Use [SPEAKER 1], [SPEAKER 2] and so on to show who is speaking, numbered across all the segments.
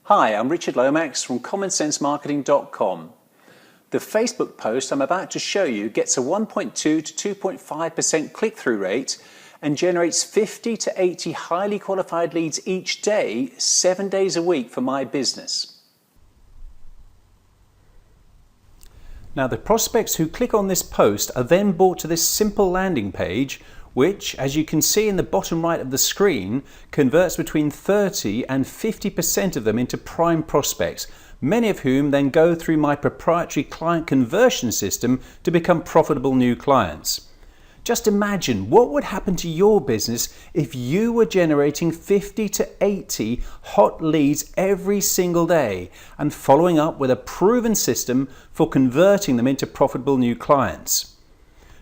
[SPEAKER 1] Hi, I'm Richard Lomax from commonsensemarketing.com. The Facebook post I'm about to show you gets a 1.2 to 2.5% click-through rate and generates 50 to 80 highly qualified leads each day, 7 days a week for my business. Now, the prospects who click on this post are then brought to this simple landing page which, as you can see in the bottom right of the screen, converts between 30 and 50% of them into prime prospects, many of whom then go through my proprietary client conversion system to become profitable new clients. Just imagine what would happen to your business if you were generating 50 to 80 hot leads every single day and following up with a proven system for converting them into profitable new clients.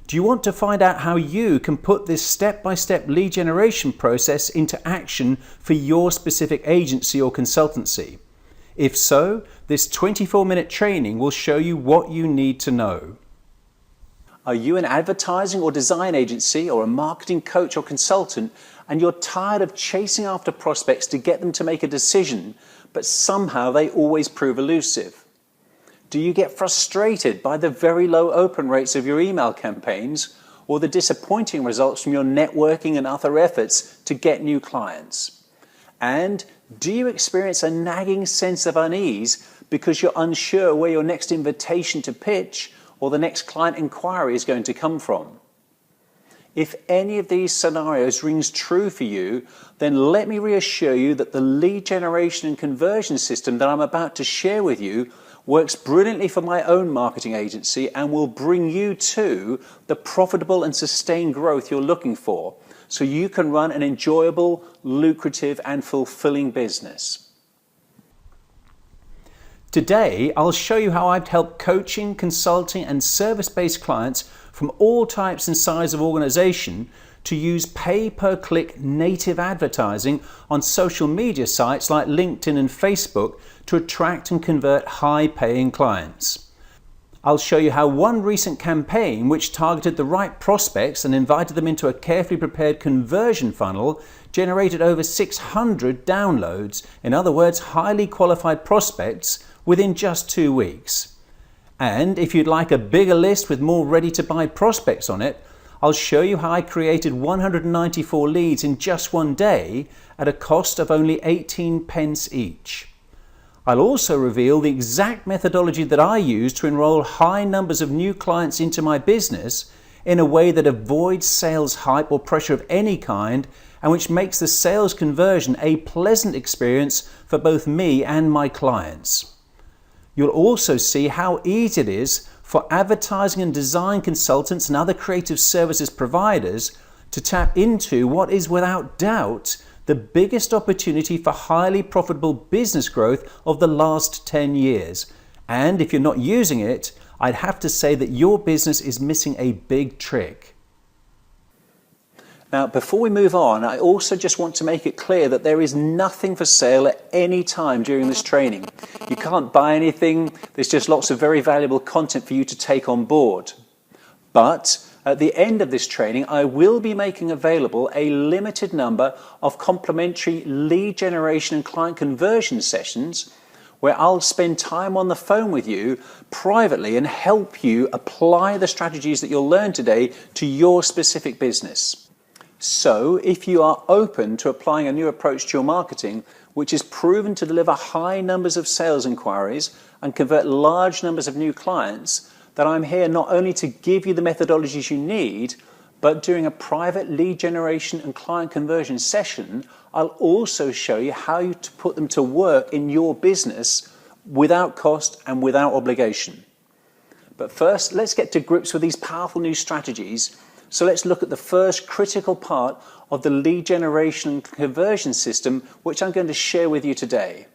[SPEAKER 1] Do you want to find out how you can put this step-by-step lead generation process into action for your specific agency or consultancy? If so, this 24-minute training will show you what you need to know. Are you an advertising or design agency or a marketing coach or consultant and you're tired of chasing after prospects to get them to make a decision, but somehow they always prove elusive? Do you get frustrated by the very low open rates of your email campaigns or the disappointing results from your networking and other efforts to get new clients? And do you experience a nagging sense of unease because you're unsure where your next invitation to pitch or the next client inquiry is going to come from? If any of these scenarios rings true for you, then let me reassure you that the lead generation and conversion system that I'm about to share with you works brilliantly for my own marketing agency and will bring you to the profitable and sustained growth you're looking for, so you can run an enjoyable, lucrative and fulfilling business. Today, I'll show you how I've helped coaching, consulting and service-based clients from all types and sizes of organization to use pay-per-click native advertising on social media sites like LinkedIn and Facebook to attract and convert high-paying clients. I'll show you how one recent campaign which targeted the right prospects and invited them into a carefully prepared conversion funnel generated over 600 downloads, in other words, highly qualified prospects, within just 2 weeks. And if you'd like a bigger list with more ready-to-buy prospects on it, I'll show you how I created 194 leads in just one day at a cost of only 18 pence each. I'll also reveal the exact methodology that I use to enroll high numbers of new clients into my business in a way that avoids sales hype or pressure of any kind and which makes the sales conversion a pleasant experience for both me and my clients. You'll also see how easy it is for advertising and design consultants and other creative services providers to tap into what is without doubt the biggest opportunity for highly profitable business growth of the last 10 years. And if you're not using it, I'd have to say that your business is missing a big trick. Now, before we move on, I also just want to make it clear that there is nothing for sale at any time during this training. You can't buy anything. There's just lots of very valuable content for you to take on board. But at the end of this training, I will be making available a limited number of complimentary lead generation and client conversion sessions where I'll spend time on the phone with you privately and help you apply the strategies that you'll learn today to your specific business. So, if you are open to applying a new approach to your marketing, which is proven to deliver high numbers of sales inquiries and convert large numbers of new clients, then I'm here not only to give you the methodologies you need, but during a private lead generation and client conversion session, I'll also show you how to put them to work in your business without cost and without obligation. But first, let's get to grips with these powerful new strategies. So let's look at the first critical part of the lead generation and conversion system, which I'm going to share with you today.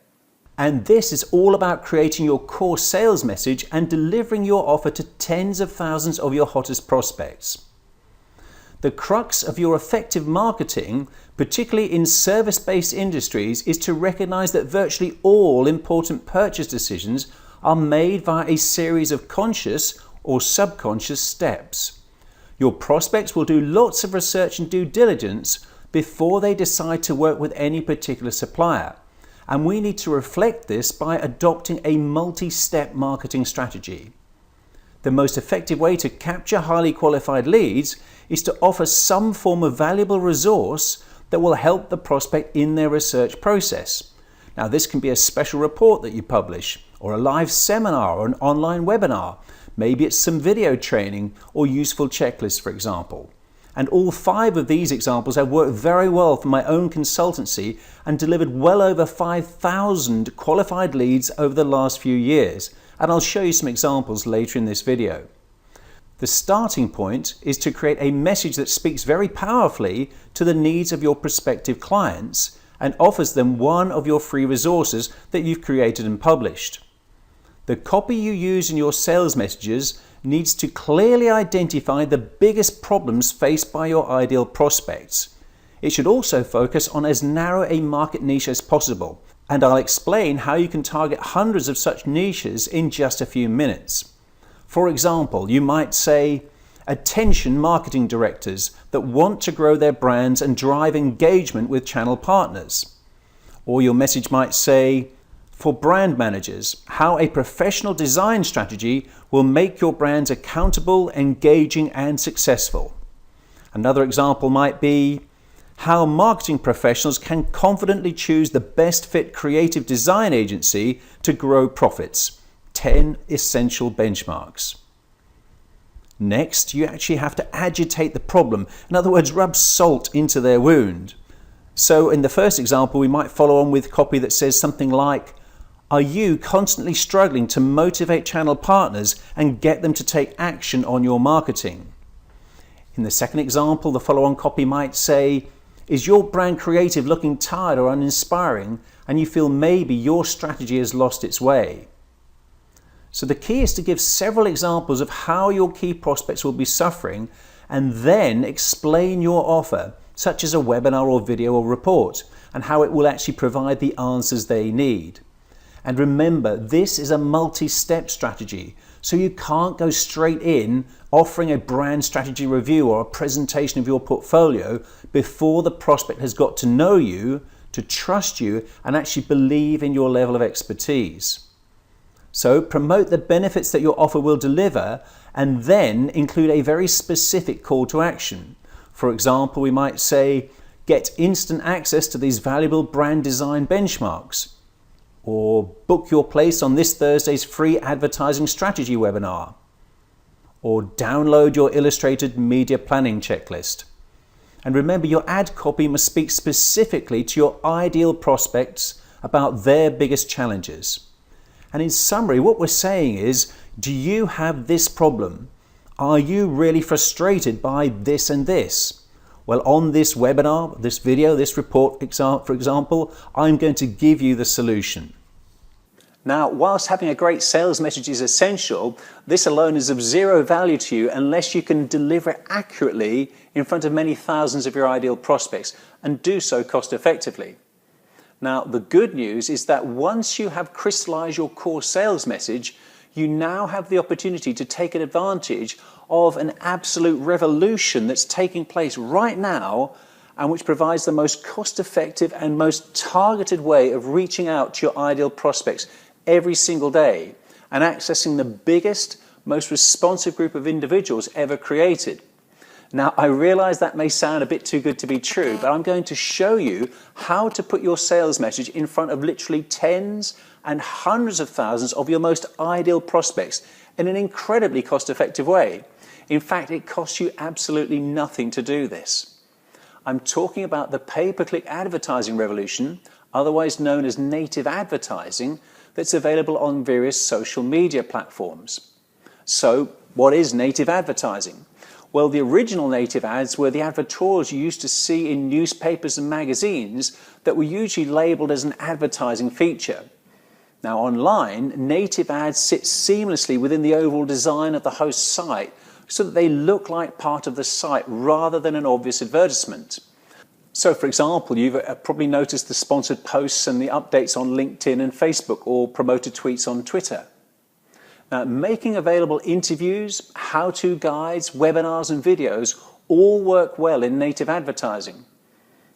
[SPEAKER 1] And this is all about creating your core sales message and delivering your offer to tens of thousands of your hottest prospects. The crux of your effective marketing, particularly in service-based industries, is to recognize that virtually all important purchase decisions are made via a series of conscious or subconscious steps. Your prospects will do lots of research and due diligence before they decide to work with any particular supplier. and we need to reflect this by adopting a multi-step marketing strategy. The most effective way to capture highly qualified leads is to offer some form of valuable resource that will help the prospect in their research process. Now, this can be a special report that you publish, or a live seminar or an online webinar. Maybe it's some video training or useful checklists, for example. And all 5 of these examples have worked very well for my own consultancy and delivered well over 5,000 qualified leads over the last few years. And I'll show you some examples later in this video. The starting point is to create a message that speaks very powerfully to the needs of your prospective clients and offers them one of your free resources that you've created and published. The copy you use in your sales messages needs to clearly identify the biggest problems faced by your ideal prospects. It should also focus on as narrow a market niche as possible, and I'll explain how you can target hundreds of such niches in just a few minutes. For example, you might say, "Attention marketing directors that want to grow their brands and drive engagement with channel partners." Or your message might say, "For brand managers, how a professional design strategy will make your brands accountable, engaging, and successful." Another example might be, "How marketing professionals can confidently choose the best fit creative design agency to grow profits. 10 essential benchmarks." Next, you actually have to agitate the problem. In other words, rub salt into their wound. So in the first example, we might follow on with copy that says something like, "Are you constantly struggling to motivate channel partners and get them to take action on your marketing?" In the second example, the follow-on copy might say, "Is your brand creative looking tired or uninspiring and you feel maybe your strategy has lost its way?" So the key is to give several examples of how your key prospects will be suffering and then explain your offer, such as a webinar or video or report, and how it will actually provide the answers they need. And remember, this is a multi-step strategy, so you can't go straight in offering a brand strategy review or a presentation of your portfolio before the prospect has got to know you, to trust you, and actually believe in your level of expertise. So promote the benefits that your offer will deliver and then include a very specific call to action. For example, we might say, "Get instant access to these valuable brand design benchmarks," or "Book your place on this Thursday's free advertising strategy webinar," or "Download your illustrated media planning checklist." And remember, your ad copy must speak specifically to your ideal prospects about their biggest challenges. And in summary, what we're saying is, do you have this problem? Are you really frustrated by this and this? Well, on this webinar, this video, this report, for example, I'm going to give you the solution. Now, whilst having a great sales message is essential, this alone is of zero value to you unless you can deliver it accurately in front of many thousands of your ideal prospects and do so cost effectively. Now, the good news is that once you have crystallized your core sales message, you now have the opportunity to take advantage of an absolute revolution that's taking place right now and which provides the most cost-effective and most targeted way of reaching out to your ideal prospects every single day and accessing the biggest, most responsive group of individuals ever created. Now, I realize that may sound a bit too good to be true, but I'm going to show you how to put your sales message in front of literally tens and hundreds of thousands of your most ideal prospects in an incredibly cost-effective way. In fact, it costs you absolutely nothing to do this. I'm talking about the pay-per-click advertising revolution, otherwise known as native advertising, that's available on various social media platforms. So, what is native advertising? Well, the original native ads were the advertorials you used to see in newspapers and magazines that were usually labeled as an advertising feature. Now, online, native ads sit seamlessly within the overall design of the host's site so that they look like part of the site rather than an obvious advertisement. So, for example, you've probably noticed the sponsored posts and the updates on LinkedIn and Facebook or promoted tweets on Twitter. Now, making available interviews, how-to guides, webinars and videos all work well in native advertising.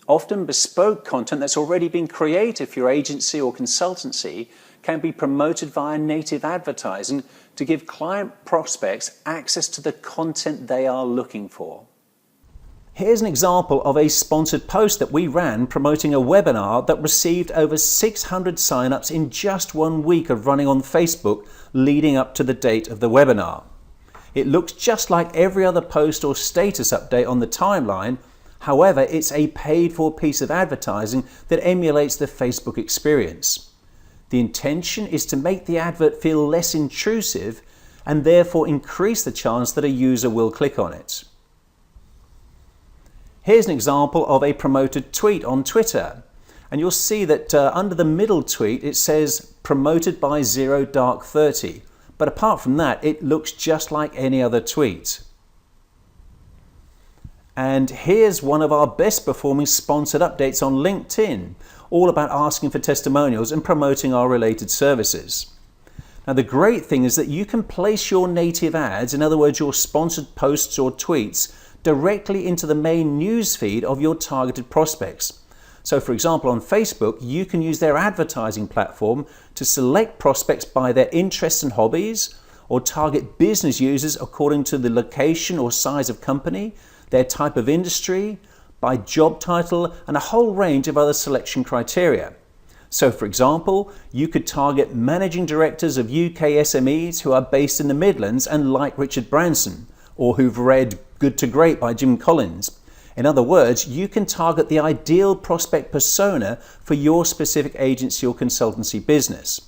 [SPEAKER 1] Often bespoke content that's already been created for your agency or consultancy can be promoted via native advertising to give client prospects access to the content they are looking for. Here's an example of a sponsored post that we ran promoting a webinar that received over 600 signups in just 1 week of running on Facebook leading up to the date of the webinar. It looks just like every other post or status update on the timeline. However, it's a paid-for piece of advertising that emulates the Facebook experience. The intention is to make the advert feel less intrusive and therefore increase the chance that a user will click on it. Here's an example of a promoted tweet on Twitter. And you'll see that under the middle tweet it says promoted by Zero Dark 30. But apart from that, it looks just like any other tweet. And here's one of our best performing sponsored updates on LinkedIn, all about asking for testimonials and promoting our related services. Now the great thing is that you can place your native ads, in other words your sponsored posts or tweets, directly into the main news feed of your targeted prospects. So for example on Facebook, you can use their advertising platform to select prospects by their interests and hobbies, or target business users according to the location or size of company, their type of industry, by job title, and a whole range of other selection criteria. So for example, you could target managing directors of UK SMEs who are based in the Midlands and like Richard Branson, or who've read Good to Great by Jim Collins. In other words, you can target the ideal prospect persona for your specific agency or consultancy business.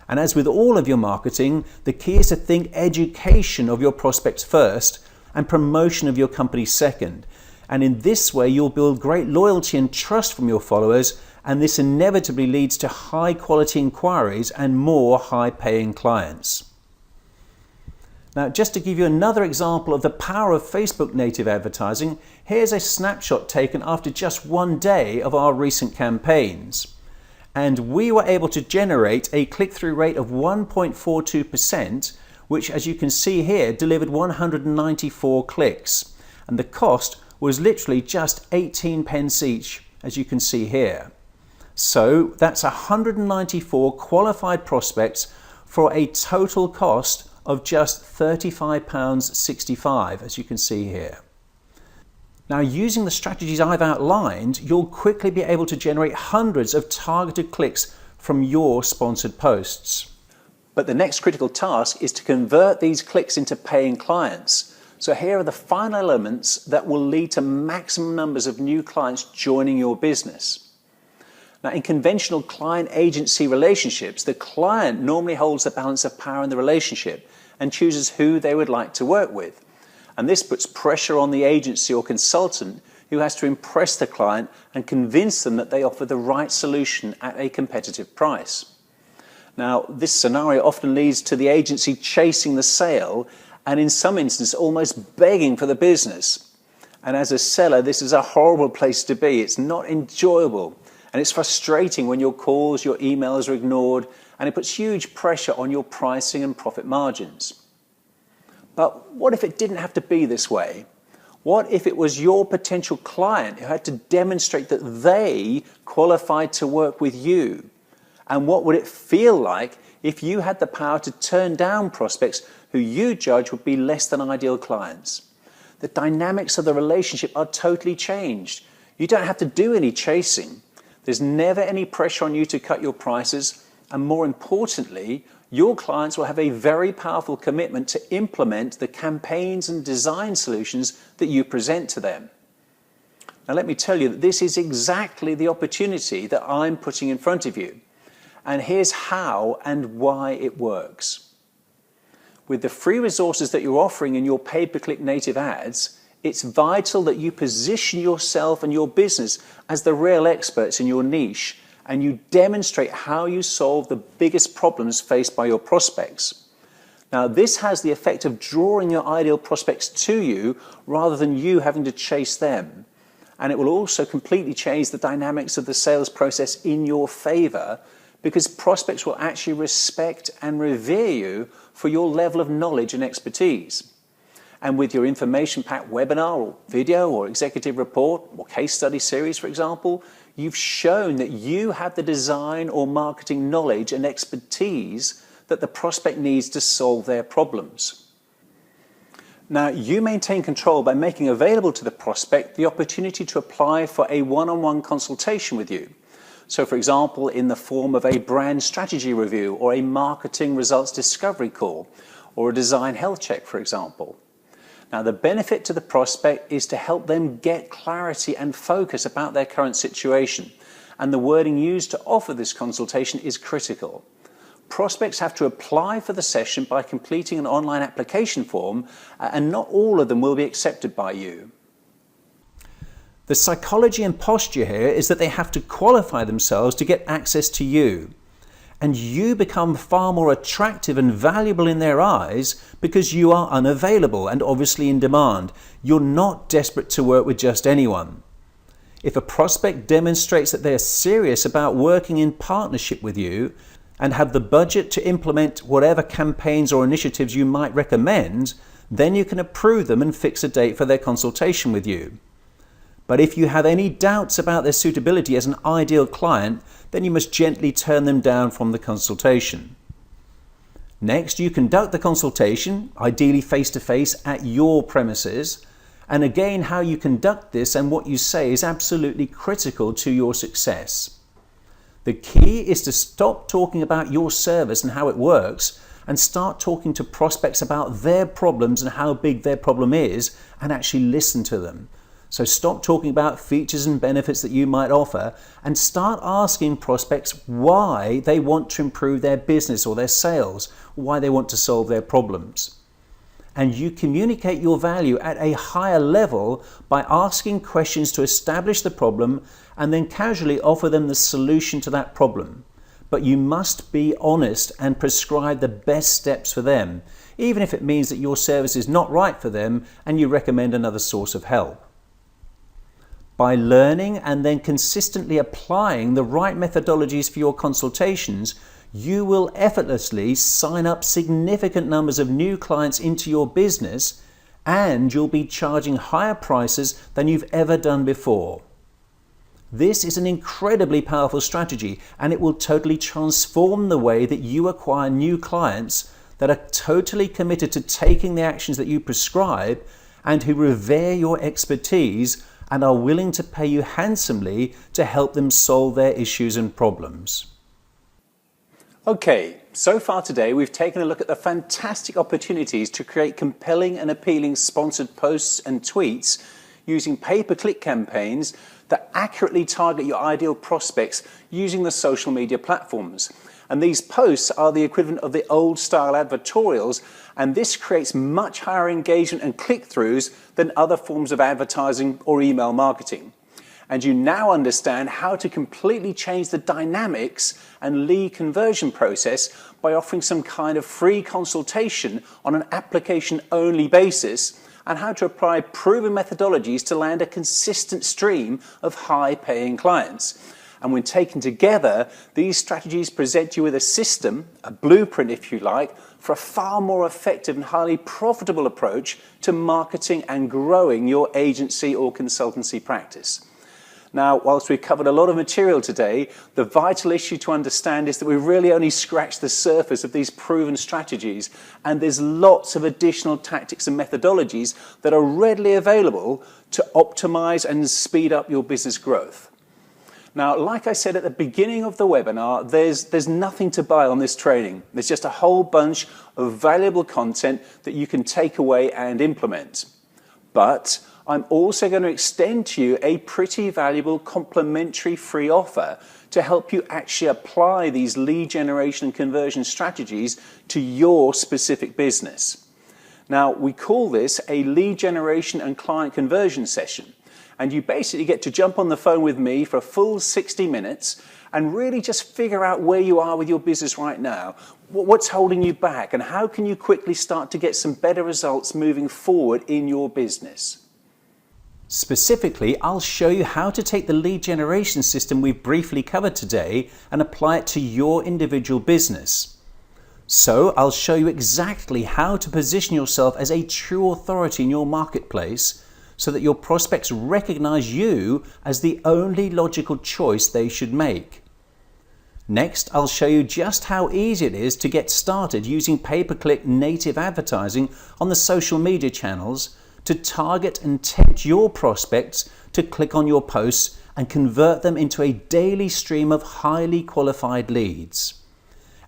[SPEAKER 1] And as with all of your marketing, the key is to think education of your prospects first and promotion of your company second. And in this way, you'll build great loyalty and trust from your followers, and this inevitably leads to high quality inquiries and more high paying clients. Now, just to give you another example of the power of Facebook native advertising, here's a snapshot taken after just 1 day of our recent campaigns. And we were able to generate a click-through rate of 1.42%, which, as you can see here, delivered 194 clicks. And the cost was literally just 18 pence each, as you can see here. So that's 194 qualified prospects for a total cost of just £35.65, as you can see here. Now, using the strategies I've outlined, you'll quickly be able to generate hundreds of targeted clicks from your sponsored posts. But the next critical task is to convert these clicks into paying clients. So here are the final elements that will lead to maximum numbers of new clients joining your business. Now, in conventional client-agency relationships, the client normally holds the balance of power in the relationship and chooses who they would like to work with. And this puts pressure on the agency or consultant, who has to impress the client and convince them that they offer the right solution at a competitive price. Now, this scenario often leads to the agency chasing the sale and in some instances almost begging for the business. And as a seller, this is a horrible place to be. It's not enjoyable, and it's frustrating when your calls, your emails are ignored, and it puts huge pressure on your pricing and profit margins. But what if it didn't have to be this way? What if it was your potential client who had to demonstrate that they qualified to work with you? And what would it feel like if you had the power to turn down prospects who you judge would be less than ideal clients? The dynamics of the relationship are totally changed. You don't have to do any chasing. There's never any pressure on you to cut your prices, and more importantly, your clients will have a very powerful commitment to implement the campaigns and design solutions that you present to them. Now let me tell you that this is exactly the opportunity that I'm putting in front of you. And here's how and why it works. With the free resources that you're offering in your pay-per-click native ads, it's vital that you position yourself and your business as the real experts in your niche, and you demonstrate how you solve the biggest problems faced by your prospects. Now, this has the effect of drawing your ideal prospects to you rather than you having to chase them. And it will also completely change the dynamics of the sales process in your favor, because prospects will actually respect and revere you for your level of knowledge and expertise. And with your information-packed webinar or video or executive report or case study series, for example, you've shown that you have the design or marketing knowledge and expertise that the prospect needs to solve their problems. Now, you maintain control by making available to the prospect the opportunity to apply for a one-on-one consultation with you. So, for example, in the form of a brand strategy review or a marketing results discovery call or a design health check, for example. Now, the benefit to the prospect is to help them get clarity and focus about their current situation, and the wording used to offer this consultation is critical. Prospects have to apply for the session by completing an online application form, and not all of them will be accepted by you. The psychology and posture here is that they have to qualify themselves to get access to you. And you become far more attractive and valuable in their eyes because you are unavailable and obviously in demand. You're not desperate to work with just anyone. If a prospect demonstrates that they are serious about working in partnership with you and have the budget to implement whatever campaigns or initiatives you might recommend, then you can approve them and fix a date for their consultation with you. But if you have any doubts about their suitability as an ideal client, then you must gently turn them down from the consultation. Next, you conduct the consultation, ideally face-to-face at your premises. And again, how you conduct this and what you say is absolutely critical to your success. The key is to stop talking about your service and how it works and start talking to prospects about their problems and how big their problem is, and actually listen to them. So stop talking about features and benefits that you might offer and start asking prospects why they want to improve their business or their sales, why they want to solve their problems. And you communicate your value at a higher level by asking questions to establish the problem and then casually offer them the solution to that problem. But you must be honest and prescribe the best steps for them, even if it means that your service is not right for them and you recommend another source of help. By learning and then consistently applying the right methodologies for your consultations, you will effortlessly sign up significant numbers of new clients into your business, and you'll be charging higher prices than you've ever done before. This is an incredibly powerful strategy, and it will totally transform the way that you acquire new clients that are totally committed to taking the actions that you prescribe and who revere your expertise and are willing to pay you handsomely to help them solve their issues and problems. Okay, so far today we've taken a look at the fantastic opportunities to create compelling and appealing sponsored posts and tweets using pay-per-click campaigns that accurately target your ideal prospects using the social media platforms. And these posts are the equivalent of the old style advertorials, and this creates much higher engagement and click-throughs than other forms of advertising or email marketing. And you now understand how to completely change the dynamics and lead conversion process by offering some kind of free consultation on an application-only basis, and how to apply proven methodologies to land a consistent stream of high-paying clients. And when taken together, these strategies present you with a system, a blueprint if you like, for a far more effective and highly profitable approach to marketing and growing your agency or consultancy practice. Now, whilst we've covered a lot of material today, the vital issue to understand is that we've really only scratched the surface of these proven strategies, and there's lots of additional tactics and methodologies that are readily available to optimize and speed up your business growth. Now, like I said at the beginning of the webinar, there's nothing to buy on this training. There's just a whole bunch of valuable content that you can take away and implement. But I'm also going to extend to you a pretty valuable complimentary free offer to help you actually apply these lead generation and conversion strategies to your specific business. Now, we call this a lead generation and client conversion session. And you basically get to jump on the phone with me for a full 60 minutes and really just figure out where you are with your business right now. What's holding you back, and how can you quickly start to get some better results moving forward in your business? Specifically, I'll show you how to take the lead generation system we've briefly covered today and apply it to your individual business. So I'll show you exactly how to position yourself as a true authority in your marketplace so that your prospects recognize you as the only logical choice they should make. Next, I'll show you just how easy it is to get started using pay-per-click native advertising on the social media channels to target and tempt your prospects to click on your posts and convert them into a daily stream of highly qualified leads.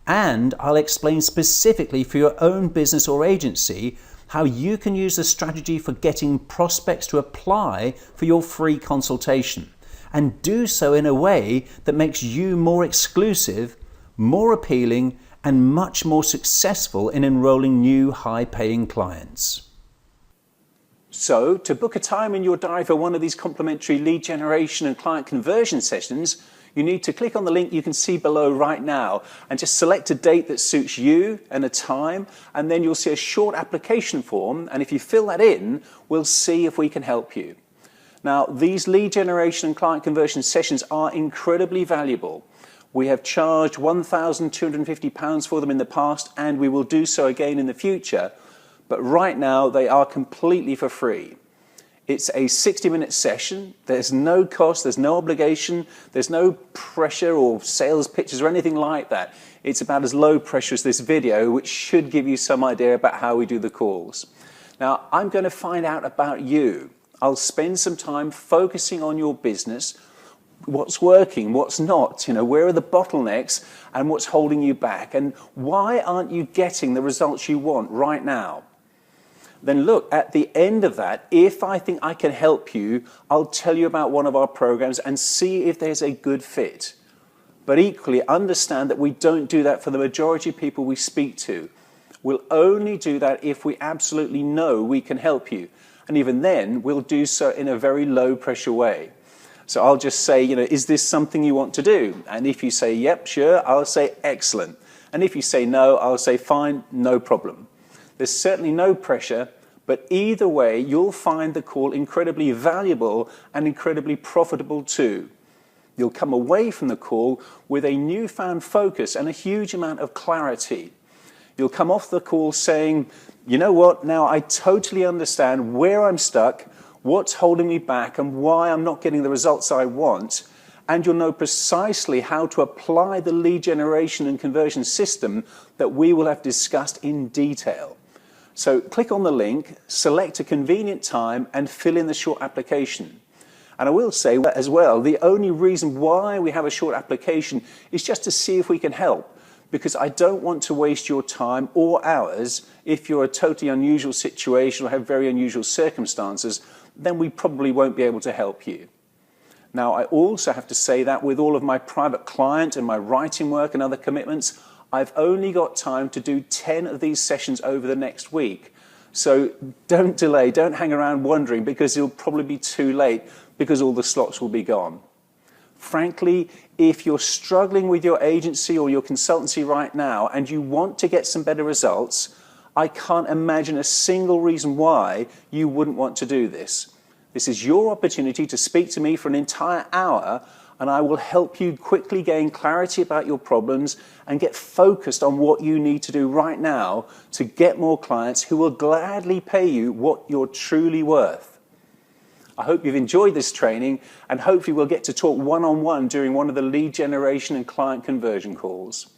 [SPEAKER 1] And I'll explain specifically for your own business or agency how you can use the strategy for getting prospects to apply for your free consultation and do so in a way that makes you more exclusive, more appealing, and much more successful in enrolling new high-paying clients. So, to book a time in your diary for one of these complimentary lead generation and client conversion sessions, you need to click on the link you can see below right now and just select a date that suits you and a time, and then you'll see a short application form, and if you fill that in, we'll see if we can help you. Now, these lead generation and client conversion sessions are incredibly valuable. We have charged £1,250 for them in the past, and we will do so again in the future, but right now they are completely for free. It's a 60-minute session. There's no cost, there's no obligation, there's no pressure or sales pitches or anything like that. It's about as low pressure as this video, which should give you some idea about how we do the calls. Now, I'm going to find out about you. I'll spend some time focusing on your business, what's working, what's not, where are the bottlenecks and what's holding you back, and why aren't you getting the results you want right now? Then look, at the end of that, if I think I can help you, I'll tell you about one of our programs and see if there's a good fit. But equally, understand that we don't do that for the majority of people we speak to. We'll only do that if we absolutely know we can help you. And even then, we'll do so in a very low pressure way. So I'll just say, is this something you want to do? And if you say, yep, sure, I'll say, excellent. And if you say no, I'll say, fine, no problem. There's certainly no pressure, but either way, you'll find the call incredibly valuable and incredibly profitable too. You'll come away from the call with a newfound focus and a huge amount of clarity. You'll come off the call saying, you know what, now I totally understand where I'm stuck, what's holding me back, and why I'm not getting the results I want, and you'll know precisely how to apply the lead generation and conversion system that we will have discussed in detail. So click on the link, select a convenient time, and fill in the short application. And I will say as well, the only reason why we have a short application is just to see if we can help, because I don't want to waste your time or ours. If you're a totally unusual situation or have very unusual circumstances, then we probably won't be able to help you. Now, I also have to say that with all of my private client and my writing work and other commitments, I've only got time to do 10 of these sessions over the next week. So don't delay, don't hang around wondering, because it'll probably be too late because all the slots will be gone. Frankly, if you're struggling with your agency or your consultancy right now and you want to get some better results, I can't imagine a single reason why you wouldn't want to do this. This is your opportunity to speak to me for an entire hour, and I will help you quickly gain clarity about your problems and get focused on what you need to do right now to get more clients who will gladly pay you what you're truly worth. I hope you've enjoyed this training, and hopefully we'll get to talk one-on-one during one of the lead generation and client conversion calls.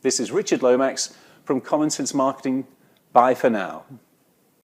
[SPEAKER 1] This is Richard Lomax from Common Sense Marketing. Bye for now.